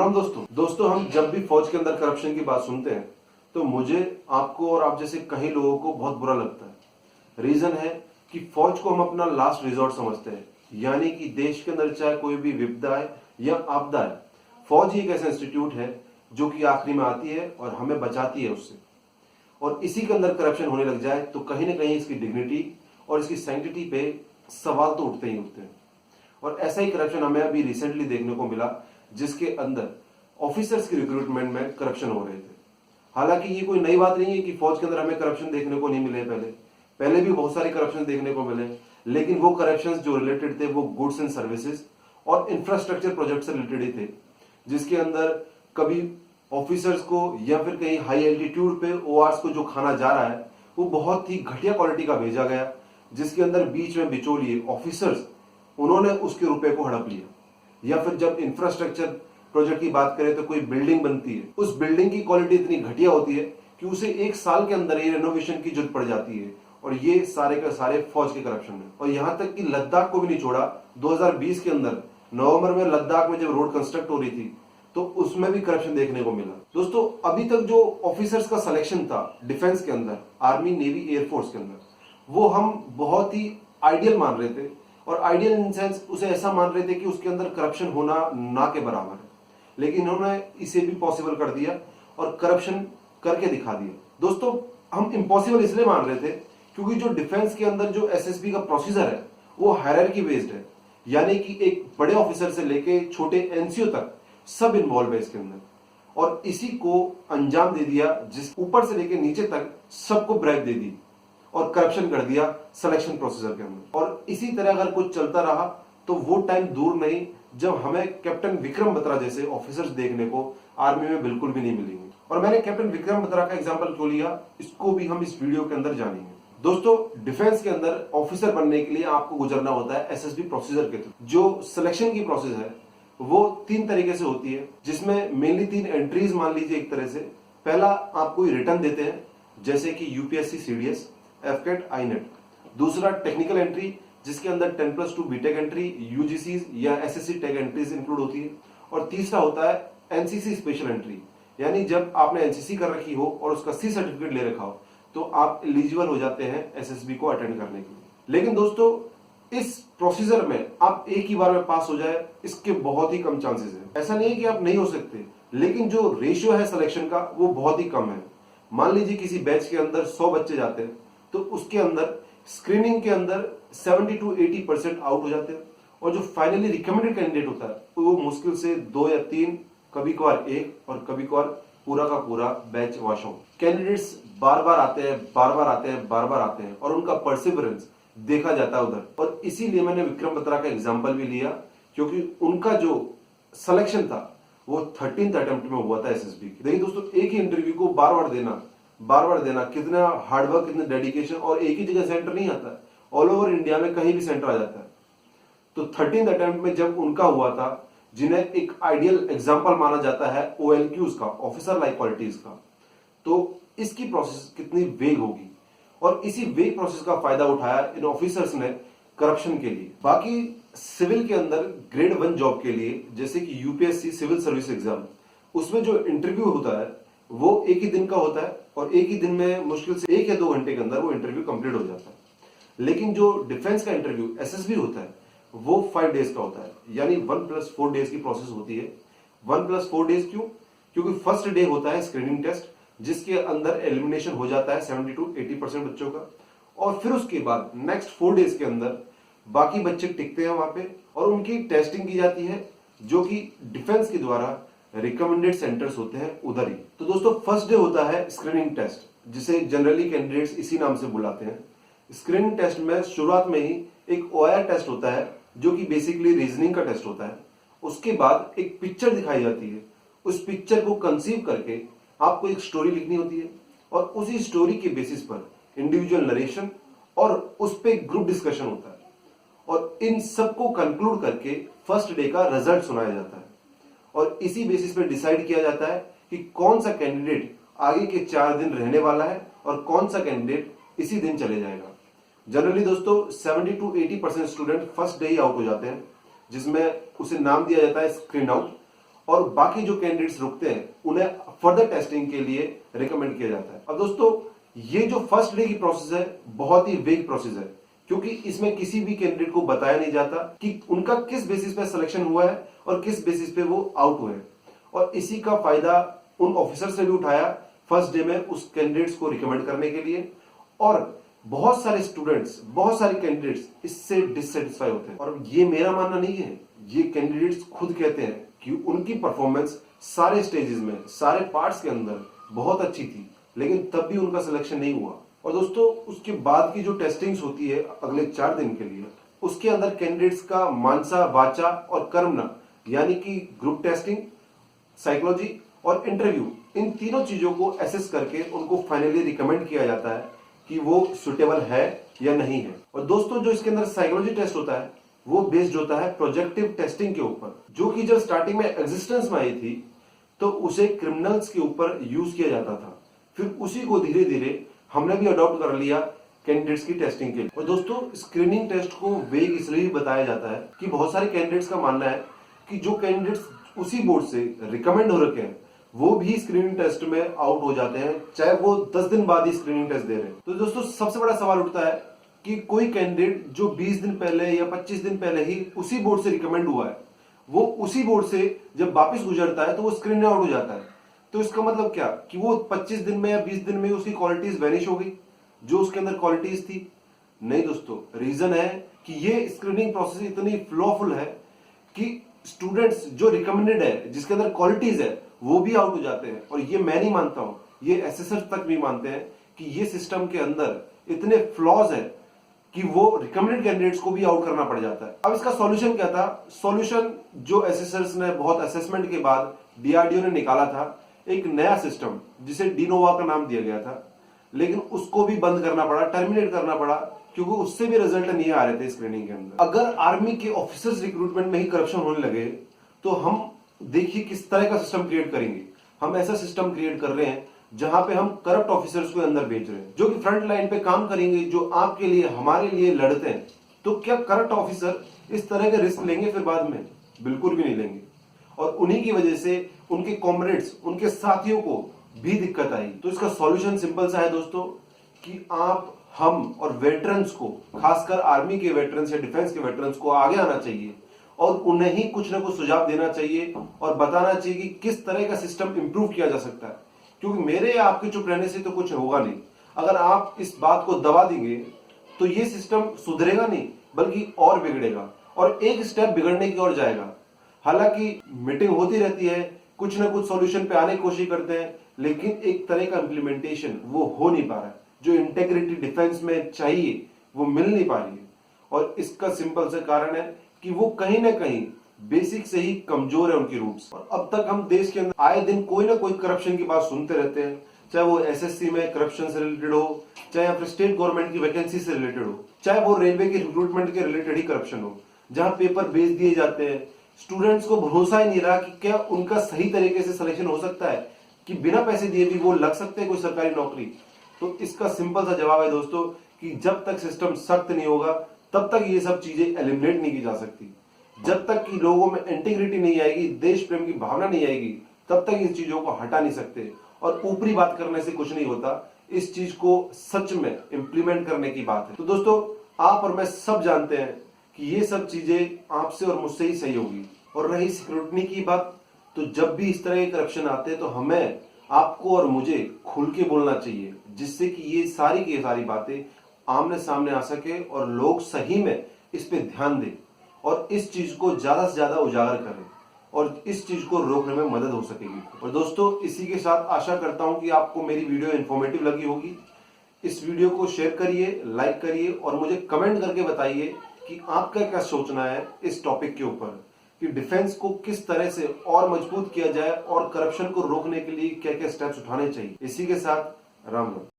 राम दोस्तों हम जब भी फौज के अंदर करप्शन की बात सुनते हैं तो मुझे, आपको और आप जैसे कई लोगों को बहुत बुरा लगता है। रीजन है कि फौज को हम अपना लास्ट रिजॉर्ट समझते हैं, यानी कि देश के अंदर चाहे कोई भी विपदा है या आपदा है, फौज ही एक ऐसा इंस्टीट्यूट है जो कि आखिरी में आती है और हमें बचाती है उससे। और इसी के अंदर करप्शन होने लग जाए तो कहीं ना कहीं इसकी डिग्निटी और इसकी सैंक्टिटी पे सवाल तो उठते ही उठते हैं। और ऐसा ही करप्शन हमें अभी रिसेंटली देखने को मिला, जिसके अंदर ऑफिसर्स की रिक्रूटमेंट में करप्शन हो रहे थे। हालांकि ये कोई नई बात नहीं है कि फौज के अंदर हमें करप्शन देखने को नहीं मिले, पहले भी बहुत सारे करप्शन देखने को मिले, लेकिन वो करप्शन जो रिलेटेड थे वो गुड्स एंड सर्विसेज और इंफ्रास्ट्रक्चर प्रोजेक्ट से रिलेटेड ही थे, जिसके अंदर कभी ऑफिसर्स को या फिर कहीं हाई एल्टीट्यूड पे ओआरस को जो खाना जा रहा है वो बहुत ही घटिया क्वालिटी का भेजा गया, जिसके अंदर बीच में बिचौलिए ऑफिसर्स उन्होंने उसके रुपए को हड़प लिया। या फिर जब इंफ्रास्ट्रक्चर प्रोजेक्ट की बात करें तो कोई बिल्डिंग बनती है, उस बिल्डिंग की क्वालिटी इतनी घटिया होती है कि उसे एक साल के अंदर ही रेनोवेशन की जरूरत पड़ जाती है। और ये सारे का सारे फौज के करप्शन है। और यहां तक कि लद्दाख को भी नहीं छोड़ा। 2020 के अंदर नवंबर में लद्दाख में जब रोड कंस्ट्रक्ट हो रही थी तो उसमें भी करप्शन देखने को मिला। दोस्तों, अभी तक जो ऑफिसर्स का सिलेक्शन था डिफेंस के अंदर, आर्मी, नेवी, एयरफोर्स के अंदर, वो हम बहुत ही आइडियल मान रहे थे। और आइडियल इन सेंस उसे ऐसा मान रहे थे कि उसके अंदर करप्शन होना ना के बराबर है, लेकिन उन्होंने इसे भी पॉसिबल कर दिया और करप्शन करके दिखा दिया। दोस्तों, हम इम्पॉसिबल इसलिए मान रहे थे क्योंकि जो डिफेंस के अंदर जो एसएसबी का प्रोसीजर है वो हायरार्की बेस्ड है, यानी कि एक बड़े ऑफिसर से लेके छोटे एनसीओ तक सब इन्वॉल्व है इसके अंदर। और इसी को अंजाम दे दिया, जिस ऊपर से लेके नीचे तक सबको ब्राइब दे दी और करप्शन कर दिया सिलेक्शन प्रोसीजर के अंदर। और इसी तरह अगर कुछ चलता रहा तो वो टाइम दूर नहीं जब हमें कैप्टन विक्रम बत्रा जैसे ऑफिसर्स देखने को आर्मी में बिल्कुल भी नहीं मिलेंगे। और मैंने कैप्टन विक्रम बत्रा का एग्जांपल क्यों लिया, इसको भी हम इस वीडियो के अंदर जानेंगे। दोस्तों, डिफेंस के अंदर ऑफिसर बनने के लिए आपको गुजरना होता है एसएसबी प्रोसीजर के थ्रू। जो सिलेक्शन की प्रोसेस है वो 3 तरीके से होती है, जिसमें मेनली 3 एंट्रीज मान लीजिए एक तरह से। पहला, आप कोई रिटर्न देते हैं जैसे कि यूपीएससी, सीडीएस, एफकेट, आईनेट। दूसरा, टेक्निकल एंट्री, जिसके अंदर 10+2 बीटेक एंट्री, यूजीसी या एसएससी टेक एंट्रीज इंक्लूड होती है। और तीसरा होता है एनसीसी स्पेशल एंट्री, यानी जब आपने एनसीसी कर रखी हो और उसका सी सर्टिफिकेट ले रखा हो तो आप एलिजिबल हो जाते हैं एसएसबी को अटेंड करने के लिए। लेकिन दोस्तों, इस प्रोसीजर में आप एक ही बार में पास हो जाए, इसके बहुत ही कम चांसेस है। ऐसा नहीं है कि आप नहीं हो सकते, लेकिन जो रेशियो है सिलेक्शन का वो बहुत ही कम है। मान लीजिए किसी बैच के अंदर 100 बच्चे जाते हैं तो उसके अंदर स्क्रीनिंग के अंदर 70 to 80% आउट हो जाते हैं। और जो फाइनली रिकमेंडेड कैंडिडेट होता है वो मुश्किल से 2 या 3, कभी कभार 1 और कभी कभार पूरा का पूरा बैच वॉश आउट। कैंडिडेट्स बार बार आते हैं और उनका परसिवरेंस देखा जाता है उधर। और इसीलिए मैंने विक्रम बत्रा का एग्जाम्पल भी लिया, क्योंकि उनका जो सिलेक्शन था वो 13th अटेम्प्ट में हुआ था एसएसबी की। देखिए दोस्तों, एक ही इंटरव्यू को बार बार देना कितना हार्डवर्क, कितना डेडिकेशन। और एक ही जगह सेंटर नहीं आता, ऑल ओवर इंडिया में कहीं भी सेंटर आ जाता है। तो 13th अटेम्प्ट में जब उनका हुआ था, जिन्हें एक आइडियल एग्जांपल माना जाता है OLQs का, ऑफिसर लाइक क्वालिटीज का, तो इसकी प्रोसेस कितनी वेग होगी। और इसी वेग प्रोसेस का फायदा उठाया इन ऑफिसर्स ने करप्शन के लिए। बाकी सिविल के अंदर ग्रेड 1 जॉब के लिए, जैसे कि यूपीएससी सिविल सर्विस एग्जाम, उसमें जो इंटरव्यू होता है वो एक ही दिन का होता है और एक ही दिन में मुश्किल से 1 या 2 घंटे के अंदर वो इंटरव्यू कंप्लीट हो जाता है। लेकिन जो डिफेंस का इंटरव्यू एसएसबी होता है वो 5 डेज का होता है, यानी 1+4 डेज की प्रोसेस होती है। 1+4 डेज क्यों? क्योंकि फर्स्ट डे होता है स्क्रीनिंग टेस्ट, जिसके अंदर एलिमिनेशन हो जाता है 70 to 80% बच्चों का। और फिर उसके बाद नेक्स्ट 4 डेज के अंदर बाकी बच्चे टिकते हैं वहां पे और उनकी टेस्टिंग की जाती है, जो कि डिफेंस के द्वारा रिकमेंडेड सेंटर्स होते हैं उधर ही। तो दोस्तों, फर्स्ट डे होता है स्क्रीनिंग टेस्ट, जिसे जनरली कैंडिडेट्स इसी नाम से बुलाते हैं। स्क्रीनिंग टेस्ट में शुरुआत में ही एक ओआर टेस्ट होता है, जो कि बेसिकली रीजनिंग का टेस्ट होता है। उसके बाद एक पिक्चर दिखाई जाती है, उस पिक्चर को कंसीव करके आपको एक स्टोरी लिखनी होती है और उसी स्टोरी के बेसिस पर इंडिविजुअल नरेशन और उस पर ग्रुप डिस्कशन होता है। और इन सबको कंक्लूड करके फर्स्ट डे का रिजल्ट सुनाया जाता है और इसी बेसिस पे डिसाइड किया जाता है कि कौन सा कैंडिडेट आगे के 4 दिन रहने वाला है और कौन सा कैंडिडेट इसी दिन चले जाएगा। जनरली दोस्तों 70 to 80% student first day he out हो जाते हैं, जिसमें उसे नाम दिया जाता है स्क्रीन आउट। और बाकी जो कैंडिडेट्स रुकते हैं उन्हें फर्दर टेस्टिंग के लिए रिकमेंड किया जाता है। अब दोस्तों, ये जो फर्स्ट डे की प्रोसेस है बहुत ही वेग प्रोसेस है, क्योंकि इसमें किसी भी कैंडिडेट को बताया नहीं जाता कि उनका किस बेसिस पे सिलेक्शन हुआ है और किस बेसिस पे वो आउट हुए हैं। और इसी का फायदा उन ऑफिसर से भी उठाया फर्स्ट डे में उस कैंडिडेट्स को रिकमेंड करने के लिए। और बहुत सारे स्टूडेंट्स, बहुत सारे कैंडिडेट्स इससे डिससेटिस्फाई होते हैं। और ये मेरा मानना नहीं है, ये कैंडिडेट्स खुद कहते हैं कि उनकी परफॉर्मेंस सारे स्टेजेस में, सारे पार्ट्स के अंदर बहुत अच्छी थी, लेकिन तब भी उनका सिलेक्शन नहीं हुआ। और दोस्तों, उसके बाद की जो टेस्टिंग्स होती है अगले 4 दिन के लिए, उसके अंदर कैंडिडेट्स का मानसा, वाचा और कर्मणा यानी कि ग्रुप टेस्टिंग, साइकोलॉजी और इंटरव्यू, इन तीनों चीजों को एसेस करके उनको फाइनली रिकमेंड किया जाता है कि वो सुटेबल है या नहीं है। और दोस्तों, जो इसके अंदर साइकोलॉजी टेस्ट होता है वो बेस्ड होता है प्रोजेक्टिव टेस्टिंग के ऊपर, जो कि जब स्टार्टिंग में एग्जिस्टेंस में आई थी तो उसे क्रिमिनल्स के ऊपर यूज किया जाता था। फिर उसी को धीरे धीरे हमने भी अडॉप्ट कर लिया कैंडिडेट्स की टेस्टिंग के लिए। और दोस्तों, स्क्रीनिंग टेस्ट को वेग इसलिए भी बताया जाता है कि बहुत सारे कैंडिडेट्स का मानना है कि जो कैंडिडेट्स उसी बोर्ड से रिकमेंड हो रखे हैं वो भी स्क्रीनिंग टेस्ट में आउट हो जाते हैं, चाहे वो 10 दिन बाद ही स्क्रीनिंग टेस्ट दे रहे हैं। तो दोस्तों, सबसे बड़ा सवाल उठता है कि कोई कैंडिडेट जो 20 दिन पहले या 25 दिन पहले ही उसी बोर्ड से रिकमेंड हुआ है, वो उसी बोर्ड से जब वापस गुजरता है तो वो स्क्रीन आउट हो जाता है। तो इसका मतलब क्या कि वो 25 दिन में या 20 दिन में उसकी क्वालिटीज वैनिश हो गई, जो उसके अंदर क्वालिटीज थी? नहीं दोस्तों, रीजन है कि ये स्क्रीनिंग प्रोसेस इतनी फ्लॉफुल है कि स्टूडेंट्स जो रिकमेंडेड है, जिसके अंदर क्वालिटीज है, वो भी आउट हो जाते हैं। और ये मैं नहीं मानता हूं, ये एसेसर तक भी मानते हैं कि ये सिस्टम के अंदर इतने फ्लॉज है कि वो रिकमेंडेड कैंडिडेट्स को भी आउट करना पड़ जाता है। अब इसका सॉल्यूशन क्या था? सॉल्यूशन जो एसेसर्स ने बहुत असेसमेंट के बाद डीआरडीओ ने निकाला था, एक नया सिस्टम जिसे डिनोवा का नाम दिया गया था, लेकिन उसको भी बंद करना पड़ा, टर्मिनेट करना पड़ा, क्योंकि उससे भी रिजल्ट नहीं आ रहे थे स्क्रीनिंग के अंदर। अगर आर्मी के ऑफिसर्स रिक्रूटमेंट में ही करप्शन होने लगे तो हम देखिए किस तरह का सिस्टम क्रिएट करेंगे। हम ऐसा सिस्टम क्रिएट कर रहे हैं जहां पे हम करप्ट ऑफिसर्स को अंदर भेज रहे हैं, जो कि फ्रंट लाइन पे काम करेंगे, जो आपके लिए, हमारे लिए लड़ते हैं। तो क्या करप्ट ऑफिसर इस तरह के रिस्क लेंगे फिर बाद में? बिल्कुल भी नहीं लेंगे। और उन्हीं की वजह से उनके कॉमरेड्स, उनके साथियों को भी दिक्कत आई। तो इसका सॉल्यूशन सिंपल सा है दोस्तों, कि आप, हम और वेटरन्स को, खासकर आर्मी के वेटरन्स या डिफेंस के वेटरन्स को आगे आना चाहिए और उन्हें ही कुछ ना कुछ सुझाव देना चाहिए और बताना चाहिए कि किस तरह का सिस्टम इंप्रूव किया जा सकता है। क्योंकि मेरे या आपके चुप रहने से तो कुछ होगा नहीं। अगर आप इस बात को दबा देंगे तो ये सिस्टम सुधरेगा नहीं, बल्कि और बिगड़ेगा और एक स्टेप बिगड़ने की ओर जाएगा। हालांकि मीटिंग होती रहती है, कुछ ना कुछ सॉल्यूशन पे आने की कोशिश करते हैं, लेकिन एक तरह का इंप्लीमेंटेशन वो हो नहीं पा रहा है। जो इंटेग्रिटी डिफेंस में चाहिए वो मिल नहीं पा रही है। और इसका सिंपल सा कारण है कि वो कहीं ना कहीं बेसिक से ही कमजोर है उनकी रूट्स। और अब तक हम देश के अंदर आए दिन कोई ना कोई करप्शन की बात सुनते रहते हैं, चाहे वो एसएससी में करप्शन से रिलेटेड हो, चाहे फिर स्टेट गवर्नमेंट की वैकेंसी से रिलेटेड हो, चाहे वो रेलवे के रिक्रूटमेंट के रिलेटेड ही करप्शन हो, जहां पेपर भेज दिए जाते हैं, स्टूडेंट्स को भरोसा ही नहीं रहा कि क्या उनका सही तरीके से सिलेक्शन हो सकता है, कि बिना पैसे दिए भी वो लग सकते हैं कोई सरकारी नौकरी। तो इसका सिंपल सा जवाब है दोस्तों कि जब तक सिस्टम सख्त नहीं होगा तब तक ये सब चीजें एलिमिनेट नहीं की जा सकती। जब तक कि लोगों में इंटीग्रिटी नहीं आएगी, देश प्रेम की भावना नहीं आएगी, तब तक इन चीजों को हटा नहीं सकते। और ऊपरी बात करने से कुछ नहीं होता, इस चीज को सच में इंप्लीमेंट करने की बात है। तो दोस्तों, आप और मैं सब जानते हैं कि ये सब चीजें आपसे और मुझसे ही सही होगी। और रही स्क्रूटनी की बात, तो जब भी इस तरह के करप्शन आते हैं तो हमें, आपको और मुझे खुल के बोलना चाहिए, जिससे कि ये सारी की सारी बातें आमने सामने आ सके और लोग सही में इस पे ध्यान दें और इस चीज को ज्यादा से ज्यादा उजागर करें और इस चीज को रोकने में मदद हो सकेगी। और दोस्तों, इसी के साथ आशा करता हूं कि आपको मेरी वीडियो इन्फॉर्मेटिव लगी होगी। इस वीडियो को शेयर करिए, लाइक करिए और मुझे कमेंट करके बताइए कि आपका क्या सोचना है इस टॉपिक के ऊपर, कि डिफेंस को किस तरह से और मजबूत किया जाए और करप्शन को रोकने के लिए क्या क्या स्टेप्स उठाने चाहिए। इसी के साथ राम राम।